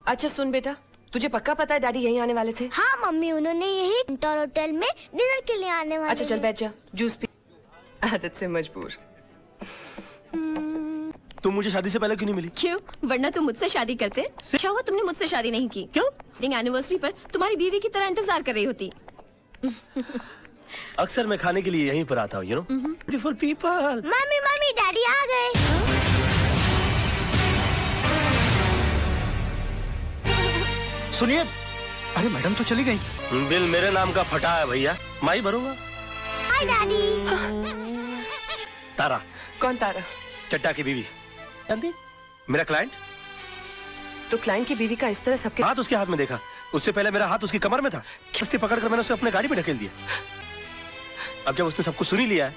अच्छा सुन बेटा, तुझे पक्का पता है डैडी यहीं आने वाले थे? हाँ मम्मी, उन्होंने यही इंटर होटल में डिनर के लिए आने वाले। अच्छा चल बैठ जा, जूस पी। आदत से मजबूर। तुम मुझे शादी से पहले क्यों नहीं मिली? क्यों? वरना तुम मुझसे शादी करते। अच्छा हुआ तुमने मुझसे शादी नहीं की। क्यों? एनिवर्सरी पर तुम्हारी बीवी की तरह इंतजार कर रही होती। अक्सर मैं खाने के लिए यहीं पर आता हूँ, you know. Beautiful people. Mummy mummy, daddy आ गए। सुनिए, अरे मैडम तो चली गई। बिल मेरे नाम का फटा है भैया, मैं ही भरूंगा। हाय डैडी। तारा, कौन तारा? चट्टा की बीवी। जानती? मेरा क्लाइंट। तो क्लाइंट की बीवी का इस तरह सबके हाथ उसके हाथ में देखा, उससे पहले मेरा हाथ उसकी कमर में था। खींचते पकड़कर मैंने उसे अपने गाड़ी पे ढकेल दिया। अब जब उसने सब कुछ सुन ही लिया है,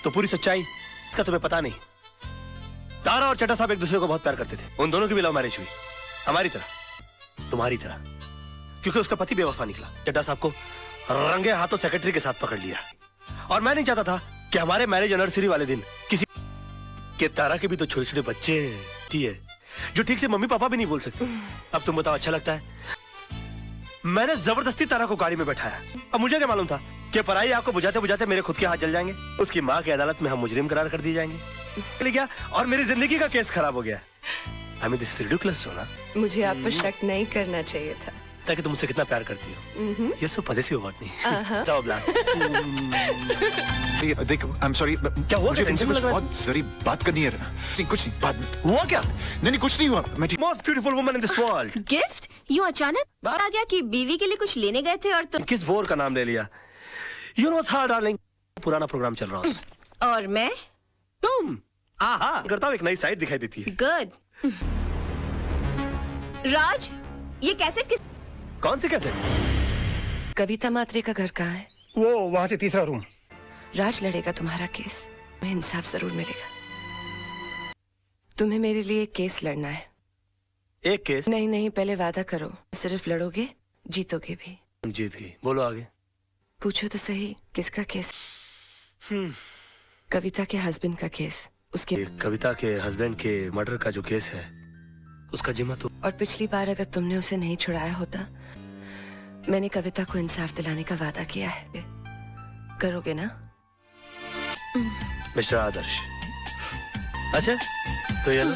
तो पूरी सच्चाई इसका तुम्हें पता नहीं। तारा और चट्टा साहब एक दूसरे को बहुत प्यार करते थे। उन दोनों की भी लव मैरिज हुई, हमारी तरह, तुम्हारी तरह। क्योंकि उसका पति बेवफा निकला। चड्ढा साहब को रंगे हाथों सेक्रेटरी के साथ पकड़ लिया। और मैं नहीं चाहता था कि हमारे मैरिज एनिवर्सरी वाले दिन किसी के तारा के भी तो छोटे छोटे बच्चे हैं जो ठीक से मम्मी पापा भी नहीं बोल सकते। अब तुम बताओ, अच्छा लगता है? मैंने जबरदस्ती तारा को गाड़ी में बैठाया। अब मुझे क्या मालूम था कि पराई आग को बुझाते बुझाते मेरे खुद के हाथ जल जाएंगे। उसकी माँ की अदालत में हम मुजरिम करार कर दिए जाएंगे। चली गया और मेरी जिंदगी का केस खराब हो गया। I mean, this is ridiculous, सोना। मुझे आप पर शक नहीं करना चाहिए था। ताकि तुम मुझसे कितना प्यार करती हो। ये सब पॉजिटिव बात नहीं। जाओ ब्लास्ट। देख, आई एम सॉरी। क्या हुआ? मुझे टेंशन तुमसे लग रहा है? बहुत जरूरी बात करनी है। नहीं, कुछ नहीं, बात हुआ क्या? नहीं, कुछ नहीं हुआ। मैं ठीक। Most beautiful woman in this world। Gift? यूँ अचानक आ गया कि बीवी के लिए कुछ लेने गए थे और तुम। किस बोर का नाम ले लिया? You know था डार्लिंग, पुराना प्रोग्राम चल रहा होता। और मैं? तुम? आहा, करता हूँ, एक नई साइड दिखाई देती है। गुड। राज, ये कैसेट किस? कौन सी कैसे? कविता मात्रे का घर कहाँ है? वो वहाँ से तीसरा रूम। राज लड़ेगा तुम्हारा केस, तुम्हें इंसाफ जरूर मिलेगा। तुम्हें मेरे लिए एक केस लड़ना है। एक केस? नहीं नहीं, पहले वादा करो, सिर्फ लड़ोगे, जीतोगे भी। जीत गई। बोलो आगे। पूछो तो सही, किसका केस? कविता के हस्बैंड का केस। उसके कविता के हस्बैंड के मर्डर का जो केस है, उसका जिम्मा तो। और पिछली बार अगर तुमने उसे नहीं छुड़ाया होता, मैंने कविता को इंसाफ दिलाने का वादा किया है। करोगे ना? मिस्टर आदर्श। अच्छा, तो ये लो।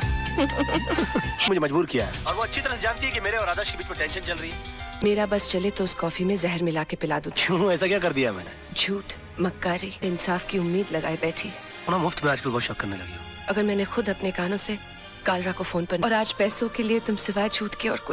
मुझे मजबूर किया है और वो अच्छी तरह से जानती है कि मेरे और आदर्श के बीच में टेंशन चल रही है। मेरा बस चले तो उस कॉफी में जहर मिला के पिला दूं। क्यों? ऐसा क्या कर दिया मैंने? झूठ, मक्कारी, इंसाफ की उम्मीद लगाए बैठी। ना मुफ्त में आजकल बहुत शक करने लगी हूँ। अगर मैंने खुद अपने कानों से कालरा को फोन पर, और आज पैसों के लिए तुम सिवाय झूठ के और कुछ